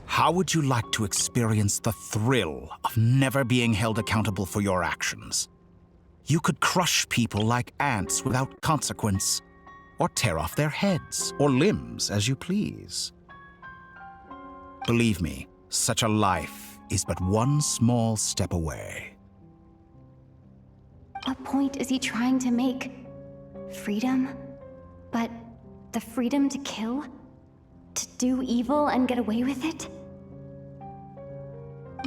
How would you like to experience the thrill of never being held accountable for your actions? You could crush people like ants without consequence, or tear off their heads or limbs as you please. Believe me, such a life is but one small step away. What point is he trying to make? Freedom? But the freedom to kill? To do evil and get away with it?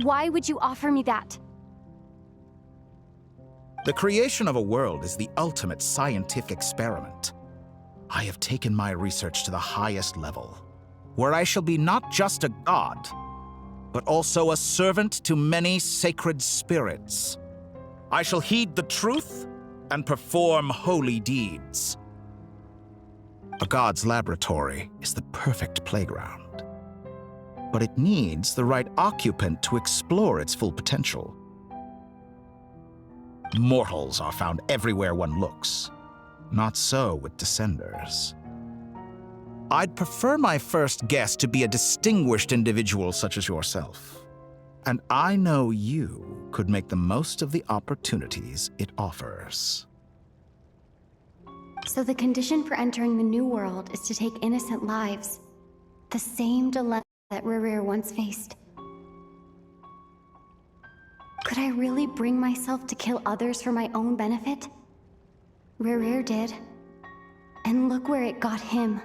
Why would you offer me that? The creation of a world is the ultimate scientific experiment. I have taken my research to the highest level, where I shall be not just a god, but also a servant to many sacred spirits. I shall heed the truth and perform holy deeds. A god's laboratory is the perfect playground, but it needs the right occupant to explore its full potential. Mortals are found everywhere one looks. Not so with Descenders. I'd prefer my first guest to be a distinguished individual such as yourself. And I know you could make the most of the opportunities it offers. So the condition for entering the new world is to take innocent lives. The same dilemma that VIII once faced. Could I really bring myself to kill others for my own benefit? VIII did. And look where it got him.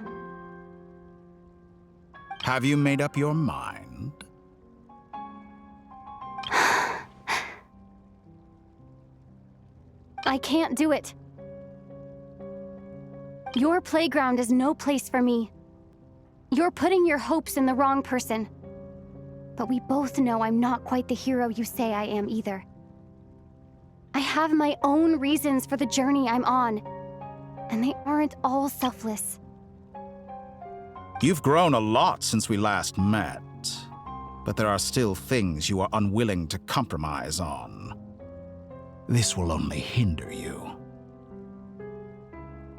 Have you made up your mind? I can't do it. Your playground is no place for me. You're putting your hopes in the wrong person. But we both know I'm not quite the hero you say I am either. I have my own reasons for the journey I'm on, and they aren't all selfless. You've grown a lot since we last met, but there are still things you are unwilling to compromise on. This will only hinder you.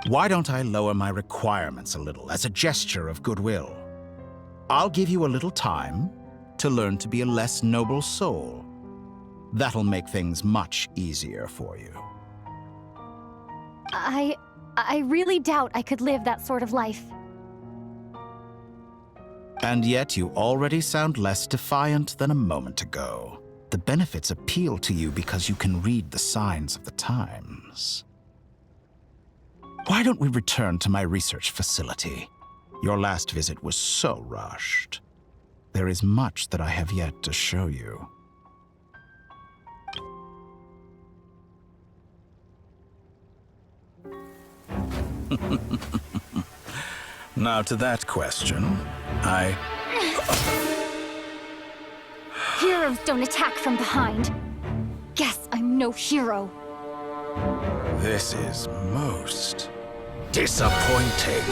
Why don't I lower my requirements a little as a gesture of goodwill? I'll give you a little time to learn to be a less noble soul. That'll make things much easier for you. I really doubt I could live that sort of life. And yet you already sound less defiant than a moment ago. The benefits appeal to you because you can read the signs of the times. Why don't we return to my research facility? Your last visit was so rushed. There is much that I have yet to show you. Now to that question, Heroes don't attack from behind. Guess I'm no hero. This is most disappointing.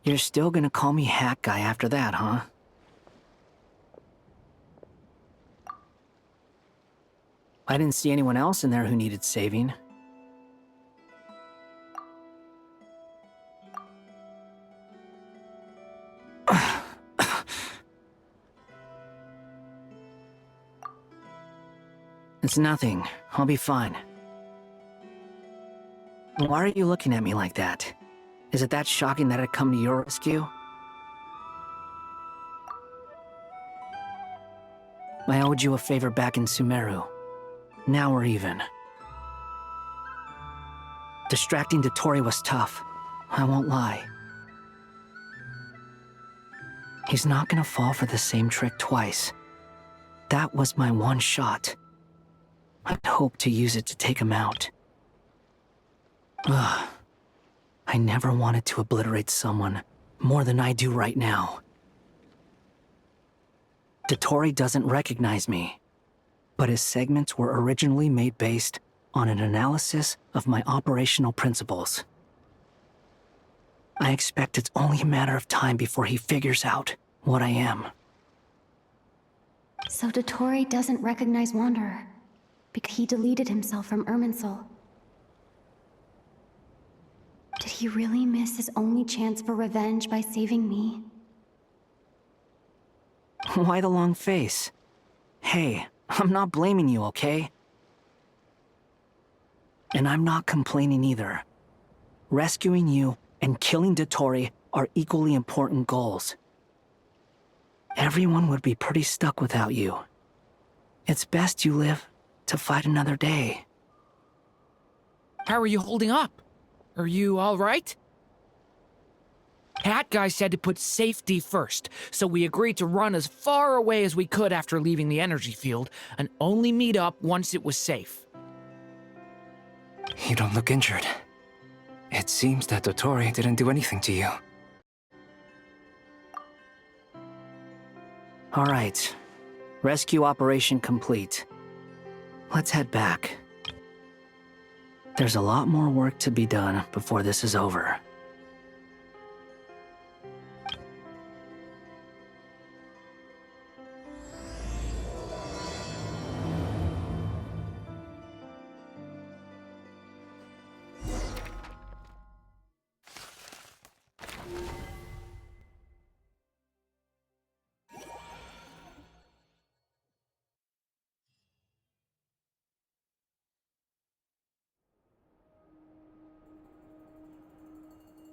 You're still gonna call me Hack Guy after that, huh? I didn't see anyone else in there who needed saving. It's nothing. I'll be fine. Why are you looking at me like that? Is it that shocking that I'd come to your rescue? I owed you a favor back in Sumeru. Now we're even. Distracting Dottori was tough. I won't lie. He's not gonna fall for the same trick twice. That was my one shot. I'd hoped to use it to take him out. Ugh. I never wanted to obliterate someone more than I do right now. Dottori doesn't recognize me, but his segments were originally made based on an analysis of my operational principles. I expect it's only a matter of time before he figures out what I am. So Dottori doesn't recognize Wanderer, because he deleted himself from Irminsul. Did he really miss his only chance for revenge by saving me? Why the long face? Hey, I'm not blaming you, okay? And I'm not complaining either. Rescuing you and killing Dottori are equally important goals. Everyone would be pretty stuck without you. It's best you live to fight another day. How are you holding up? Are you all right? Hat Guy said to put safety first, so we agreed to run as far away as we could after leaving the energy field, and only meet up once it was safe. You don't look injured. It seems that Dottori didn't do anything to you. All right. Rescue operation complete. Let's head back. There's a lot more work to be done before this is over.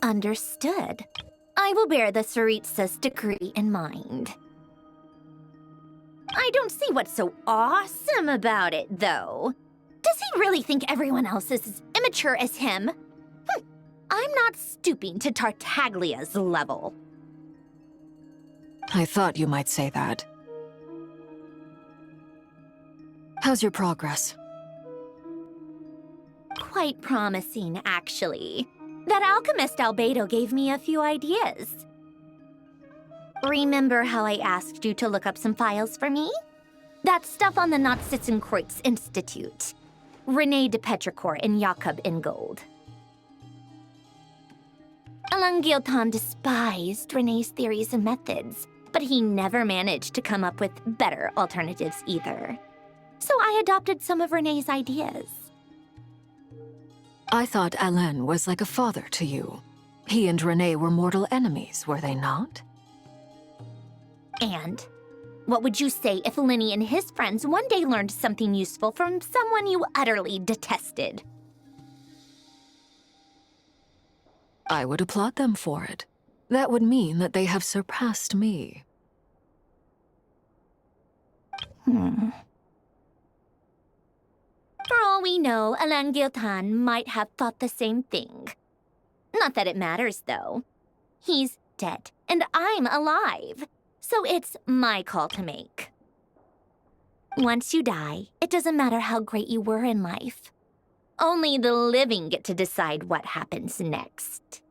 Understood. I will bear the Tsaritsa's decree in mind. I don't see what's so awesome about it, though. Does he really think everyone else is as immature as him? I'm not stooping to Tartaglia's level. I thought you might say that. How's your progress? Quite promising, actually. That alchemist Albedo gave me a few ideas. Remember how I asked you to look up some files for me? That stuff on the Nachtschitzenkreuz Institute. René de Petrichor and Jakob Ingold. Alain Guillotin despised René's theories and methods, but he never managed to come up with better alternatives either. So I adopted some of René's ideas. I thought Alain was like a father to you. He and René were mortal enemies, were they not? And what would you say if Lenny and his friends one day learned something useful from someone you utterly detested? I would applaud them for it. That would mean that they have surpassed me. For all we know, Alain Guillotin might have thought the same thing. Not that it matters, though. He's dead, and I'm alive. So it's my call to make. Once you die, it doesn't matter how great you were in life. Only the living get to decide what happens next.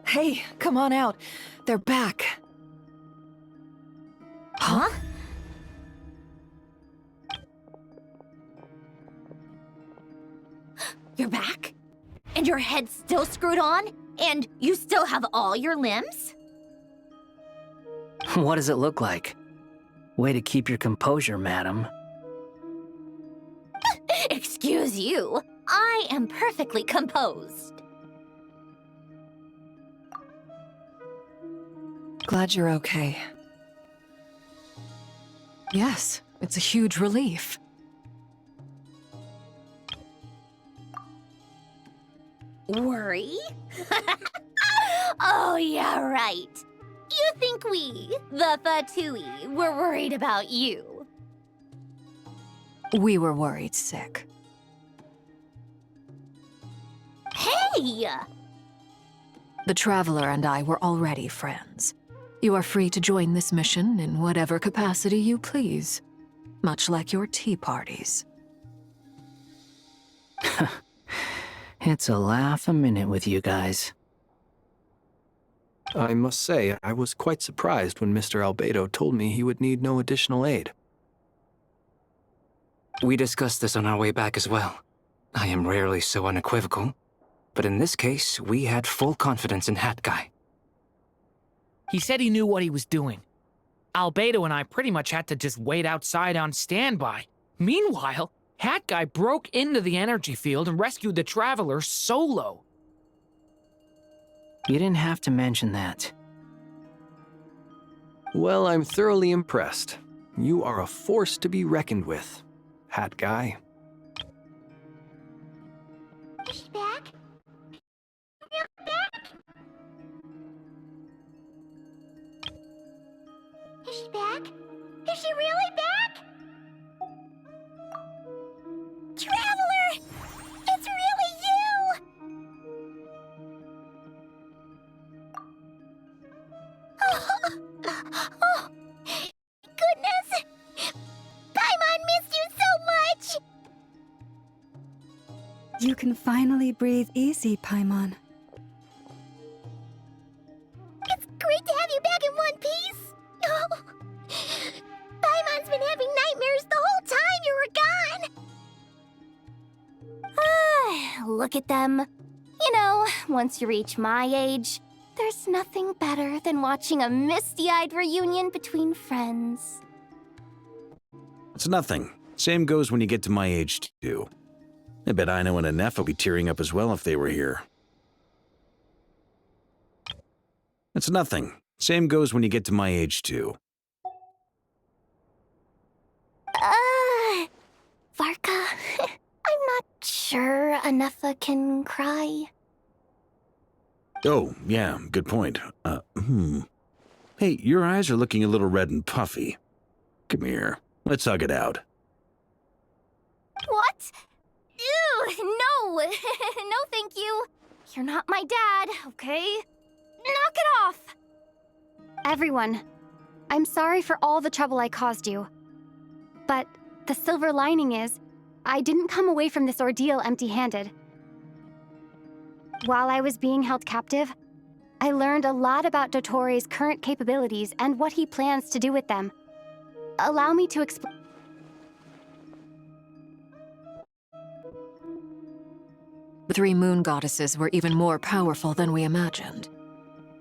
Hey, come on out. They're back. Huh? You're back? And And your head's still screwed on? And you still have all your limbs? What does it look like? Way to keep your composure, madam. Excuse you. I am perfectly composed. Glad you're okay. Yes, it's a huge relief. Worry? Oh, yeah, right. You think we, the Fatui, were worried about you? We were worried sick. Hey! The Traveler and I were already friends. You are free to join this mission in whatever capacity you please, much like your tea parties. It's a laugh a minute with you guys. I must say, I was quite surprised when Mr. Albedo told me he would need no additional aid. We discussed this on our way back as well. I am rarely so unequivocal, but in this case, we had full confidence in Hat Guy. He said he knew what he was doing. Albedo and I pretty much had to just wait outside on standby. Meanwhile, Hat Guy broke into the energy field and rescued the Traveler solo. You didn't have to mention that. Well, I'm thoroughly impressed. You are a force to be reckoned with, Hat Guy. Is she back? Is she back? Is she really back? Traveler! It's really you! Oh, goodness! Paimon missed you so much! You can finally breathe easy, Paimon. It's great to have you back in one piece! Oh, Paimon's been having nightmares the whole time you were gone! Look at them. You know, once you reach my age, there's nothing better than watching a misty-eyed reunion between friends. It's nothing. Same goes when you get to my age, too. I bet Ino and Anef would be tearing up as well if they were here. It's nothing. Same goes when you get to my age, too. Varka, I'm not sure Anefa can cry. Oh, yeah, good point. Hey, your eyes are looking a little red and puffy. Come here. Let's hug it out. What? Ew, no! No, thank you. You're not my dad, okay? Knock it off! Everyone, I'm sorry for all the trouble I caused you. But the silver lining is, I didn't come away from this ordeal empty-handed. While I was being held captive, I learned a lot about Dottoro's current capabilities and what he plans to do with them. Allow me to explain. The three moon goddesses were even more powerful than we imagined.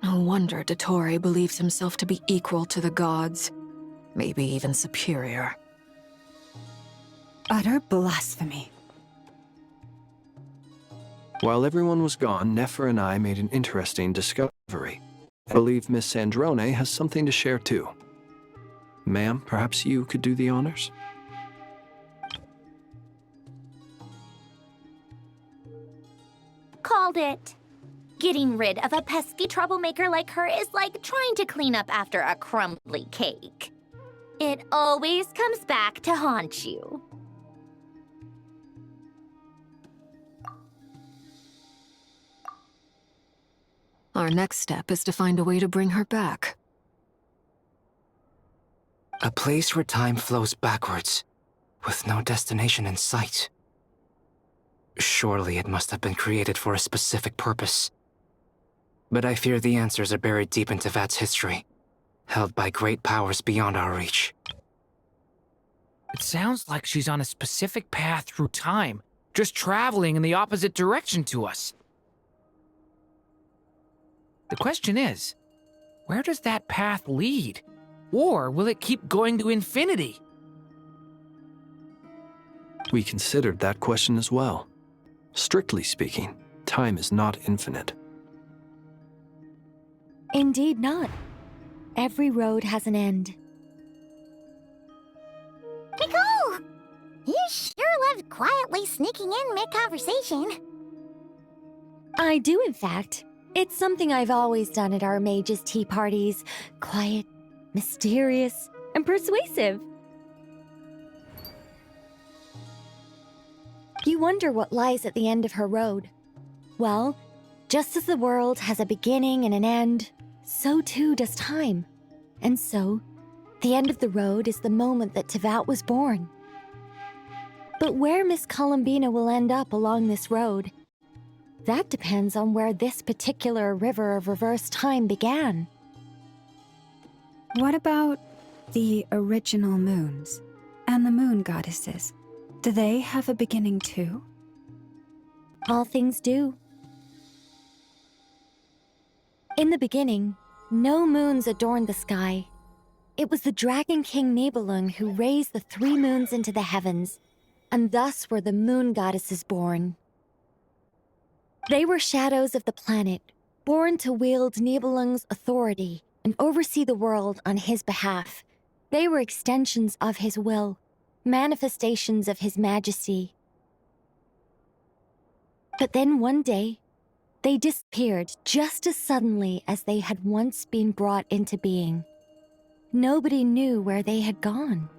No wonder Dottore believes himself to be equal to the gods, maybe even superior. Utter blasphemy. While everyone was gone, Nefer and I made an interesting discovery. I believe Miss Sandrone has something to share too. Ma'am, perhaps you could do the honors? Called it. Getting rid of a pesky troublemaker like her is like trying to clean up after a crumbly cake. It always comes back to haunt you. Our next step is to find a way to bring her back. A place where time flows backwards, with no destination in sight. Surely it must have been created for a specific purpose. But I fear the answers are buried deep in Tevat's history, held by great powers beyond our reach. It sounds like she's on a specific path through time, just traveling in the opposite direction to us. The question is, where does that path lead? Or will it keep going to infinity? We considered that question as well. Strictly speaking, time is not infinite. Indeed not. Every road has an end. Nicole! You sure loved quietly sneaking in mid-conversation. I do, in fact. It's something I've always done at our mages' tea parties. Quiet, mysterious, and persuasive. You wonder what lies at the end of her road. Well, just as the world has a beginning and an end, so too does time. And so, the end of the road is the moment that Tevat was born. But where Miss Columbina will end up along this road, that depends on where this particular river of reverse time began. What about the original moons and the moon goddesses? Do they have a beginning too? All things do. In the beginning, no moons adorned the sky. It was the Dragon King Nibelung who raised the 3 moons into the heavens, and thus were the moon goddesses born. They were shadows of the planet, born to wield Nibelung's authority and oversee the world on his behalf. They were extensions of his will, manifestations of his majesty. But then one day, they disappeared just as suddenly as they had once been brought into being. Nobody knew where they had gone.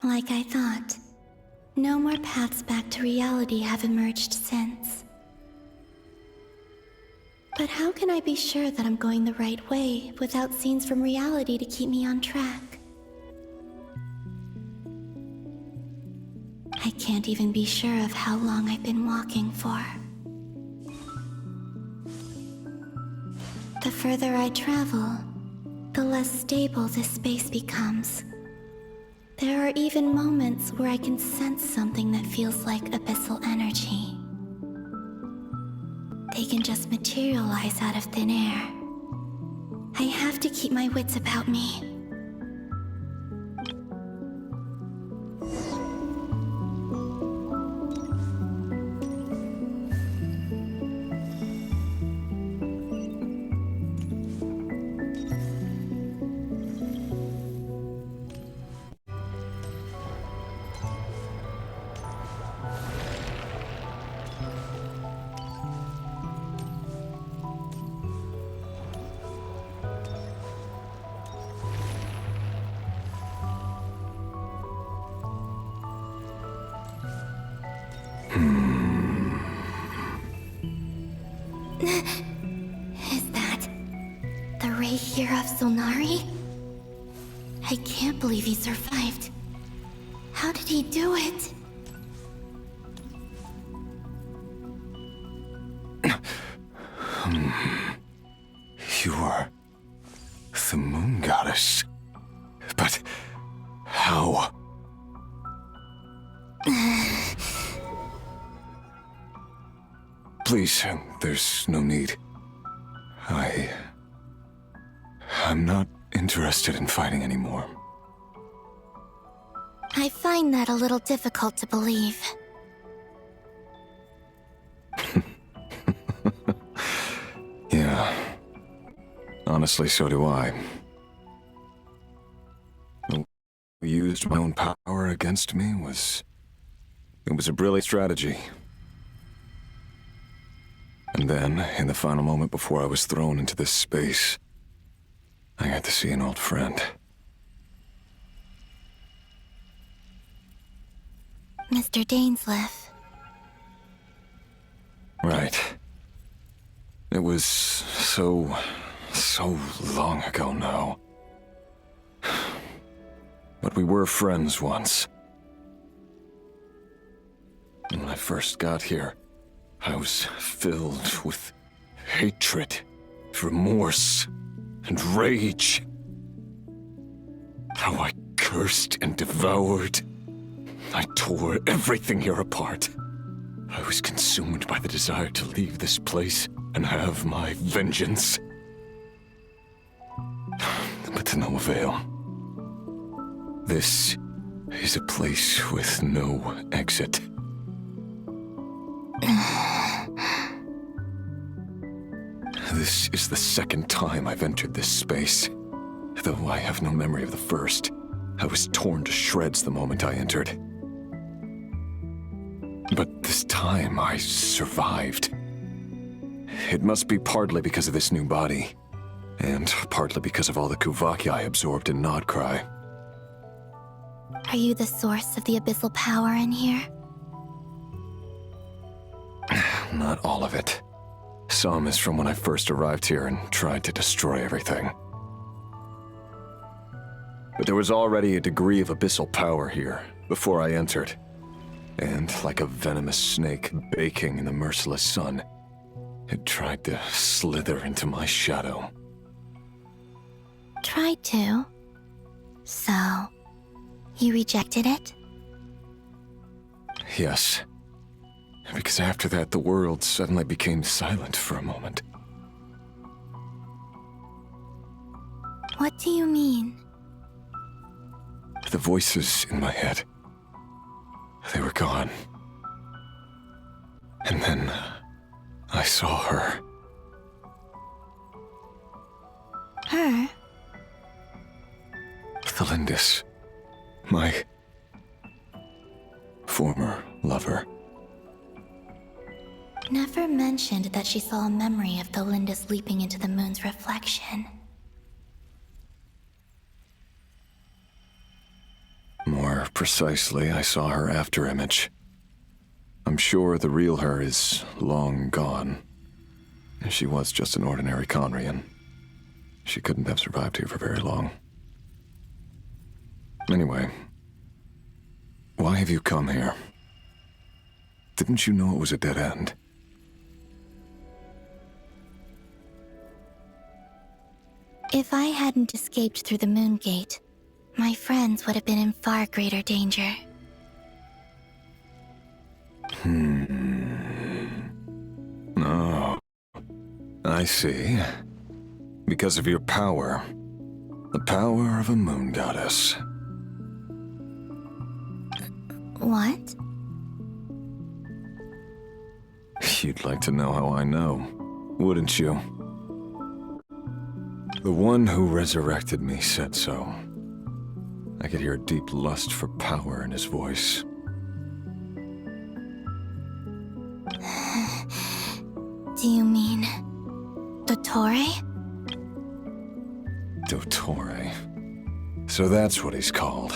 Like I thought, no more paths back to reality have emerged since. But how can I be sure that I'm going the right way without scenes from reality to keep me on track? I can't even be sure of how long I've been walking for. The further I travel, the less stable this space becomes. There are even moments where I can sense something that feels like abyssal energy. They can just materialize out of thin air. I have to keep my wits about me. Is that the Ray here of Solnari? I can't believe he survived. How did he do it? You are the moon goddess. But how? Please, there's no need. I'm not interested in fighting anymore. I find that a little difficult to believe. Yeah. Honestly, so do I. The way you used my own power against me was a brilliant strategy. And then, in the final moment before I was thrown into this space, I got to see an old friend. Mr. Dainsleif. Right. It was so long ago now. But we were friends once. When I first got here, I was filled with hatred remorse, and rage. How I cursed and devoured. I tore everything here apart. I was consumed by the desire to leave this place and have my vengeance. But to no avail. This is a place with no exit. This is the second time I've entered this space. Though I have no memory of the first. I was torn to shreds the moment I entered. But this time I survived. It must be partly because of this new body, and partly because of all the Kuvaki I absorbed in Nodcry. Are you the source of the abyssal power in here? Not all of it. Some is from when I first arrived here and tried to destroy everything. But there was already a degree of abyssal power here before I entered. And like a venomous snake baking in the merciless sun, it tried to slither into my shadow. Tried to? So, you rejected it? Yes. Because after that, the world suddenly became silent for a moment. What do you mean? The voices in my head, they were gone. And then I saw her. Her? Thalindis, my former lover. Never mentioned that she saw a memory of Thalindis leaping into the moon's reflection. More precisely, I saw her afterimage. I'm sure the real her is long gone. She was just an ordinary Conrian. She couldn't have survived here for very long. Anyway, why have you come here? Didn't you know it was a dead end? If I hadn't escaped through the moon gate, my friends would have been in far greater danger. Oh, I see. Because of your power. The power of a moon goddess. What? You'd like to know how I know, wouldn't you? The one who resurrected me said so. I could hear a deep lust for power in his voice. Do you mean... Dottore? Dottore. So that's what he's called.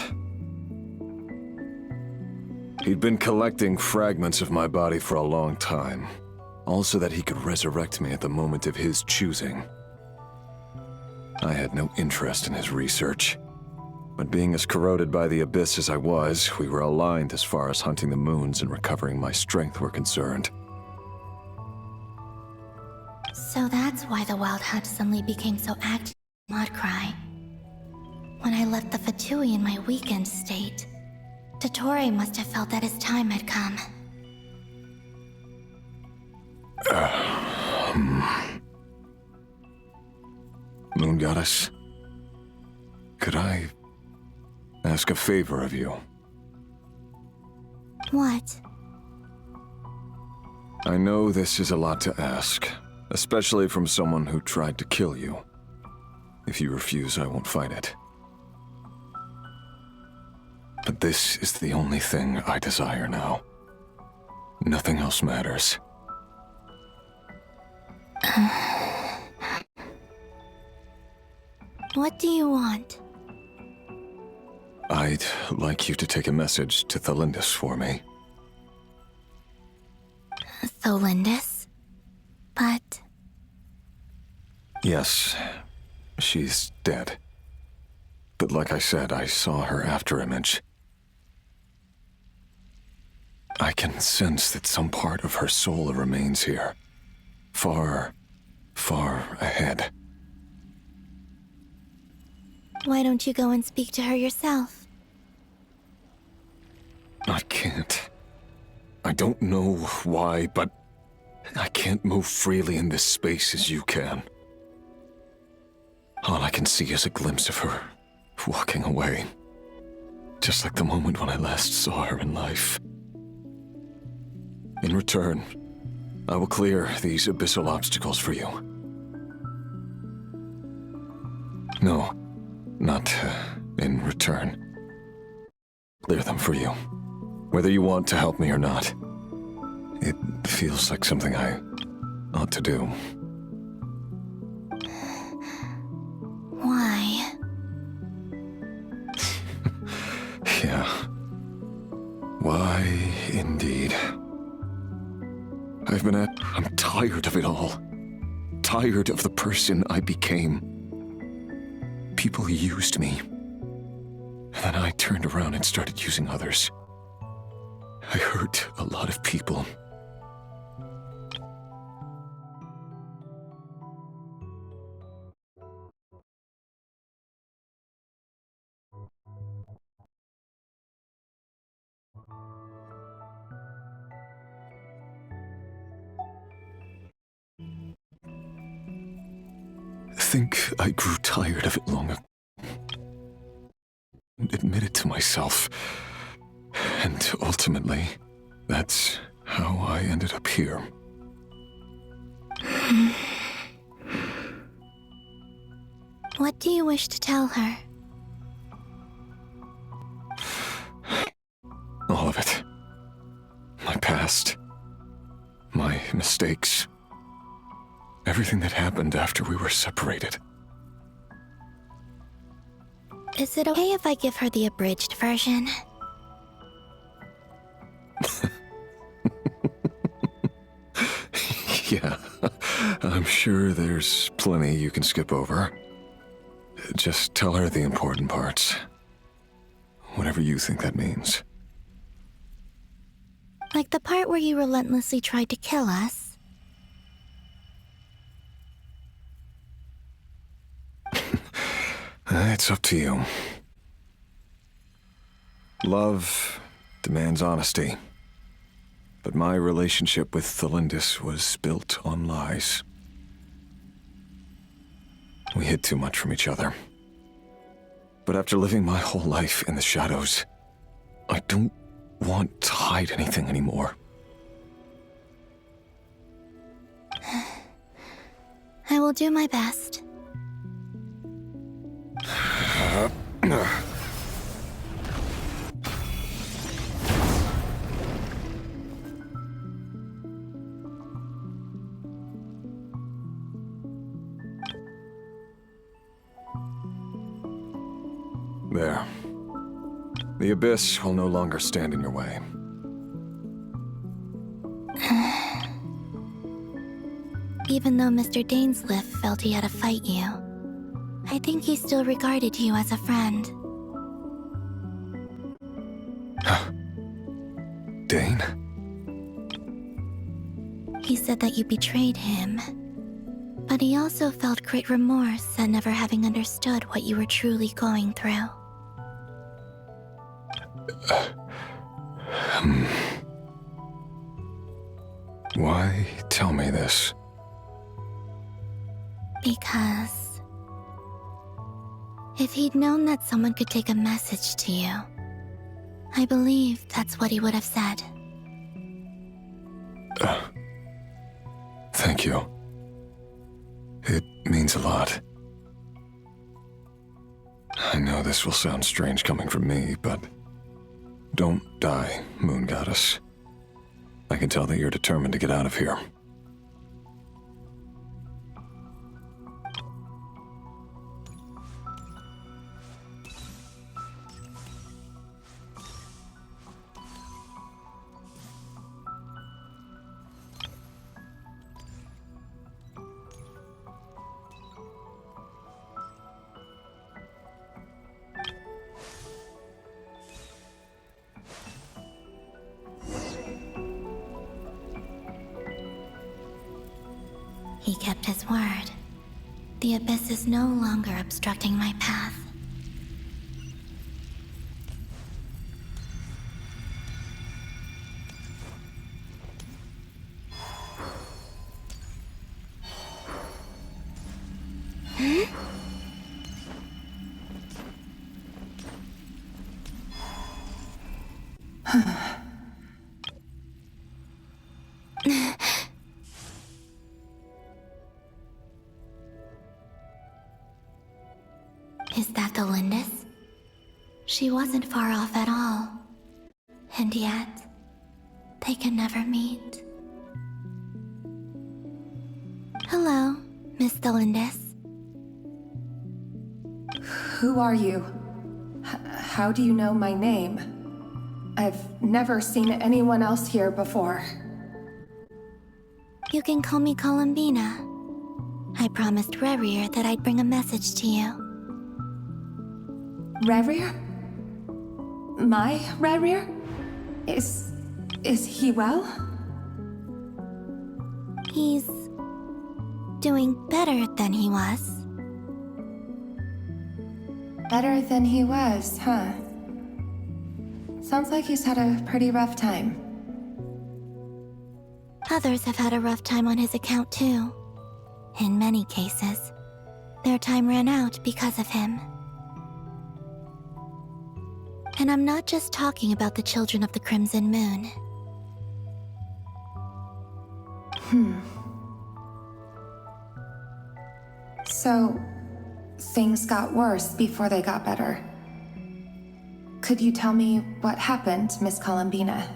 He'd been collecting fragments of my body for a long time, all so that he could resurrect me at the moment of his choosing. I had no interest in his research, but being as corroded by the abyss as I was, we were aligned as far as hunting the moons and recovering my strength were concerned. So that's why the Wild Hunt suddenly became so active in Nodcry. When I left the Fatui in my weakened state, Dottore must have felt that his time had come. Moon Goddess, could I ask a favor of you? What? I know this is a lot to ask, especially from someone who tried to kill you. If you refuse, I won't fight it. But this is the only thing I desire now. Nothing else matters. What do you want? I'd like you to take a message to Thalindis for me. Thalindis? But... Yes, she's dead. But like I said, I saw her afterimage. I can sense that some part of her soul remains here. Far far ahead. Why don't you go and speak to her yourself? I can't. I don't know why, but I can't move freely in this space as you can. All I can see is a glimpse of her, walking away. Just like the moment when I last saw her in life. In return, I will clear these abyssal obstacles for you. No, not in return. Clear them for you. Whether you want to help me or not. It feels like something I ought to do. Why? Yeah. Why, indeed. I'm tired of it all. Tired of the person I became. People used me. And then I turned around and started using others. I hurt a lot of people. I think I grew tired of it long ago. Admit it to myself. And ultimately, that's how I ended up here. What do you wish to tell her? All of it. My past. My mistakes. Everything that happened after we were separated. Is it okay if I give her the abridged version? Yeah, I'm sure there's plenty you can skip over. Just tell her the important parts. Whatever you think that means. Like the part where you relentlessly tried to kill us? It's up to you. Love demands honesty. But my relationship with Thelindis was built on lies. We hid too much from each other. But after living my whole life in the shadows, I don't want to hide anything anymore. I will do my best. There. The Abyss will no longer stand in your way. Even though Mr. Dainsliff felt he had to fight you, I think he still regarded you as a friend. Dane? He said that you betrayed him, but he also felt great remorse at never having understood what you were truly going through. Why tell me this? Because if he'd known that someone could take a message to you, I believe that's what he would have said. Thank you. It means a lot. I know this will sound strange coming from me, but don't die, Moon Goddess. I can tell that you're determined to get out of here. He kept his word. The abyss is no longer obstructing my path. Is that the Lindis? She wasn't far off at all. And yet, they can never meet. Hello, Miss the Lindis. Who are you? How do you know my name? I've never seen anyone else here before. You can call me Columbina. I promised Rerir that I'd bring a message to you. Rerir? My Rerir? Is he well? He's doing better than he was. Better than he was, huh? Sounds like he's had a pretty rough time. Others have had a rough time on his account too. In many cases, their time ran out because of him. And I'm not just talking about the children of the Crimson Moon. So, things got worse before they got better. Could you tell me what happened, Miss Columbina?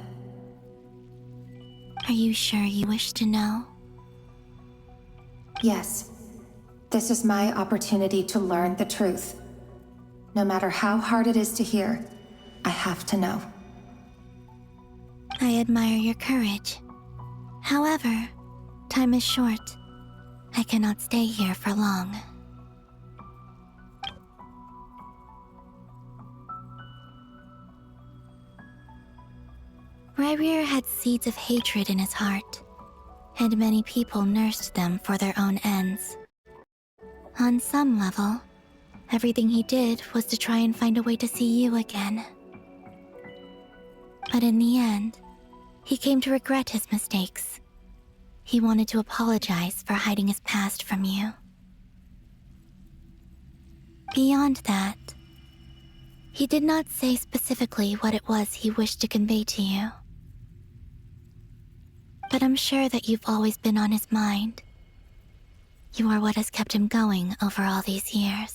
Are you sure you wish to know? Yes. This is my opportunity to learn the truth. No matter how hard it is to hear, I have to know. I admire your courage. However, time is short. I cannot stay here for long. Rerir had seeds of hatred in his heart, and many people nursed them for their own ends. On some level, everything he did was to try and find a way to see you again. But in the end, he came to regret his mistakes. He wanted to apologize for hiding his past from you. Beyond that, he did not say specifically what it was he wished to convey to you. But I'm sure that you've always been on his mind. You are what has kept him going over all these years.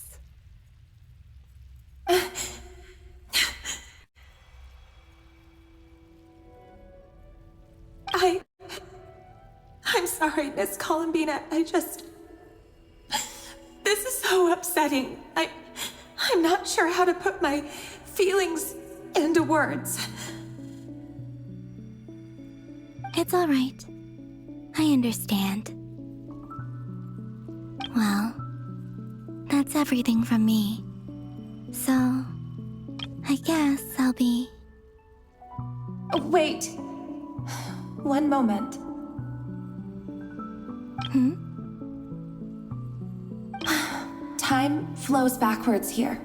I'm sorry, Miss Columbina. This is so upsetting. I'm not sure how to put my feelings into words. It's all right. I understand. Well, that's everything from me. So, I guess I'll be... Wait. One moment. Time flows backwards here.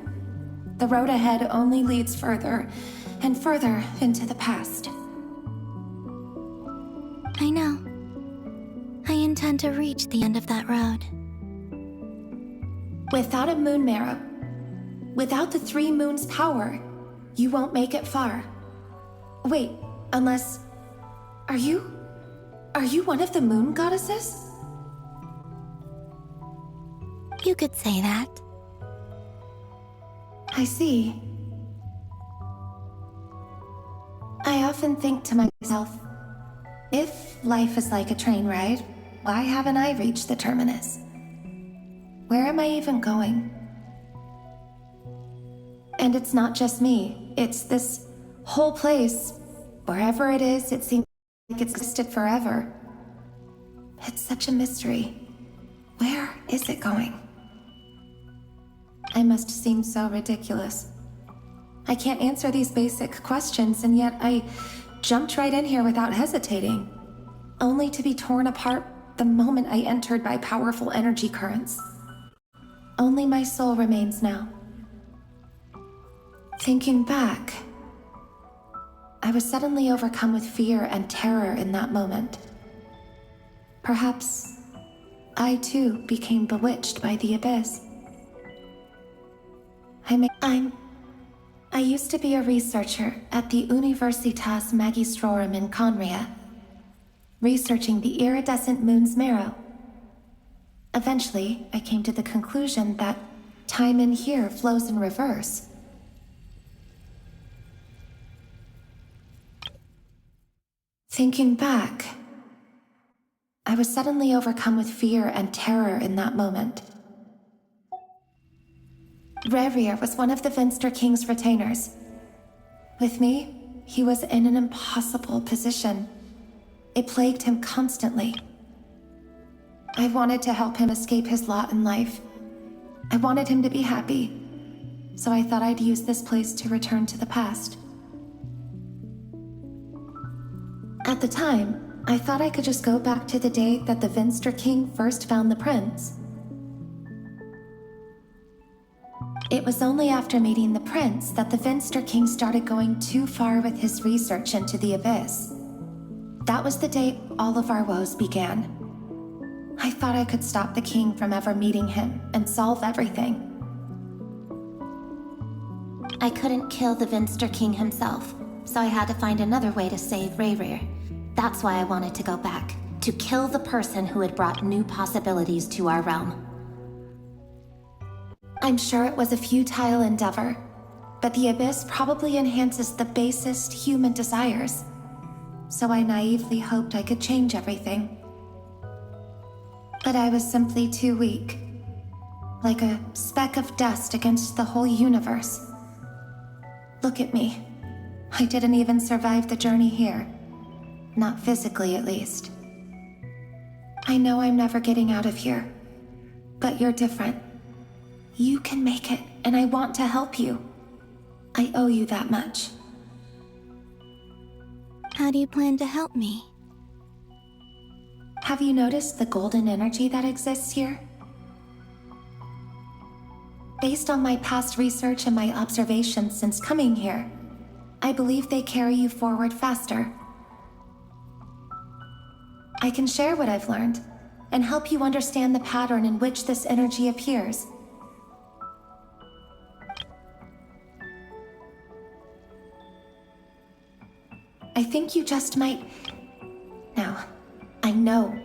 The road ahead only leads further and further into the past. I know. I intend to reach the end of that road. Without a moon marrow, without the 3 moons' power, you won't make it far. Wait, unless... Are you one of the moon goddesses? You could say that. I see. I often think to myself, if life is like a train ride, why haven't I reached the terminus? Where am I even going? And it's not just me, it's this whole place. Wherever it is, it seems like it's existed forever. It's such a mystery. Where is it going? I must seem so ridiculous. I can't answer these basic questions, and yet I jumped right in here without hesitating, only to be torn apart the moment I entered by powerful energy currents. Only my soul remains now. Thinking back, I was suddenly overcome with fear and terror in that moment. Perhaps I too became bewitched by the abyss. I used to be a researcher at the Universitas Magistrorum in Conria, researching the iridescent moon's marrow. Eventually, I came to the conclusion that time in here flows in reverse. Thinking back, I was suddenly overcome with fear and terror in that moment. Rerir was one of the Vinster King's retainers. With me, he was in an impossible position. It plagued him constantly. I wanted to help him escape his lot in life. I wanted him to be happy, so I thought I'd use this place to return to the past. At the time, I thought I could just go back to the day that the Vinster King first found the prince. It was only after meeting the prince that the Vinster King started going too far with his research into the abyss. That was the day all of our woes began. I thought I could stop the king from ever meeting him and solve everything. I couldn't kill the Vinster King himself, so I had to find another way to save Rerir. That's why I wanted to go back, to kill the person who had brought new possibilities to our realm. I'm sure it was a futile endeavor, but the abyss probably enhances the basest human desires. So I naively hoped I could change everything. But I was simply too weak, like a speck of dust against the whole universe. Look at me. I didn't even survive the journey here. Not physically, at least. I know I'm never getting out of here, but you're different. You can make it, and I want to help you. I owe you that much. How do you plan to help me? Have you noticed the golden energy that exists here? Based on my past research and my observations since coming here, I believe they carry you forward faster. I can share what I've learned and help you understand the pattern in which this energy appears. I think you just might... Now, I know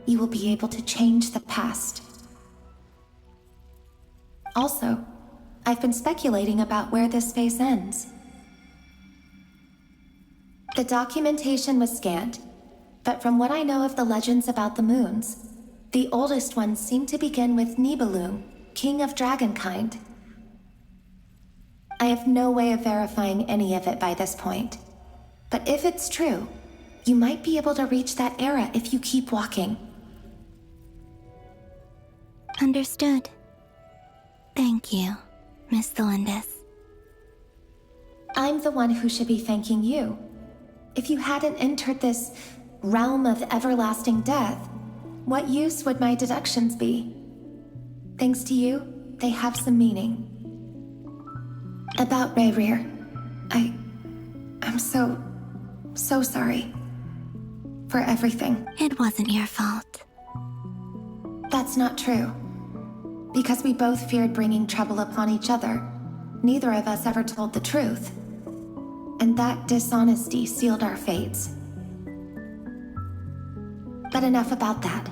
you will be able to change the past. Also, I've been speculating about where this phase ends. The documentation was scanned, but from what I know of the legends about the moons, the oldest ones seem to begin with Nibelung, king of dragonkind. I have no way of verifying any of it by this point. But if it's true, you might be able to reach that era if you keep walking. Understood. Thank you, Miss Thelindis. I'm the one who should be thanking you. If you hadn't entered this realm of everlasting death, what use would my deductions be? Thanks to you, they have some meaning. About Rerir, I'm so sorry. For everything. It wasn't your fault. That's not true. Because we both feared bringing trouble upon each other, neither of us ever told the truth. And that dishonesty sealed our fates. But enough about that.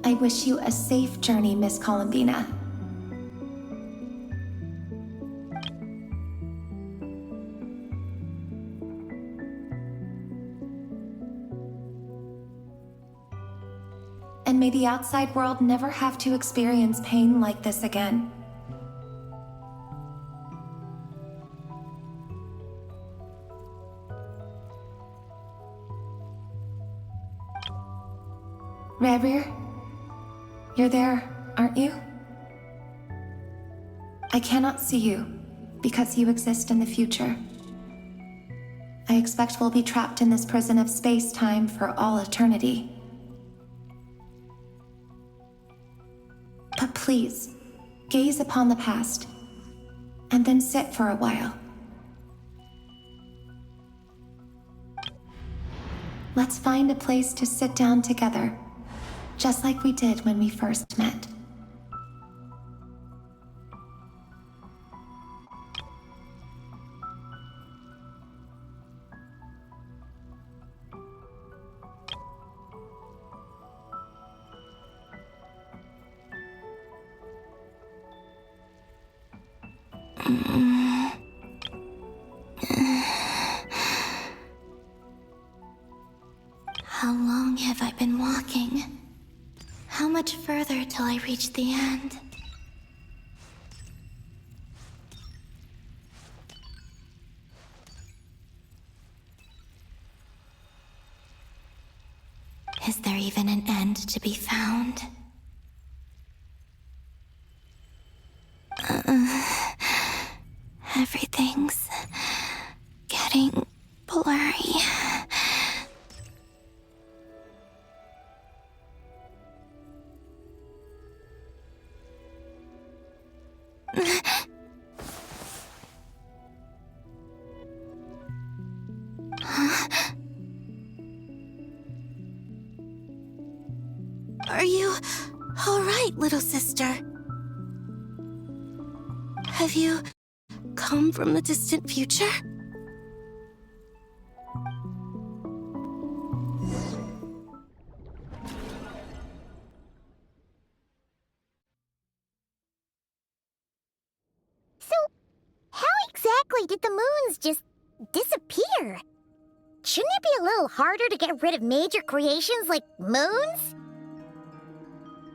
I wish you a safe journey, Miss Columbina. And may the outside world never have to experience pain like this again. Rerir, you're there, aren't you? I cannot see you, because you exist in the future. I expect we'll be trapped in this prison of space-time for all eternity. Please, gaze upon the past, and then sit for a while. Let's find a place to sit down together, just like we did when we first met. How long have I been walking? How much further till I reach the end? Is there even an end to be found? Everything's getting blurry. Are you all right, little sister? Have you come from the distant future? So, how exactly did the moons just disappear? Shouldn't it be a little harder to get rid of major creations like moons?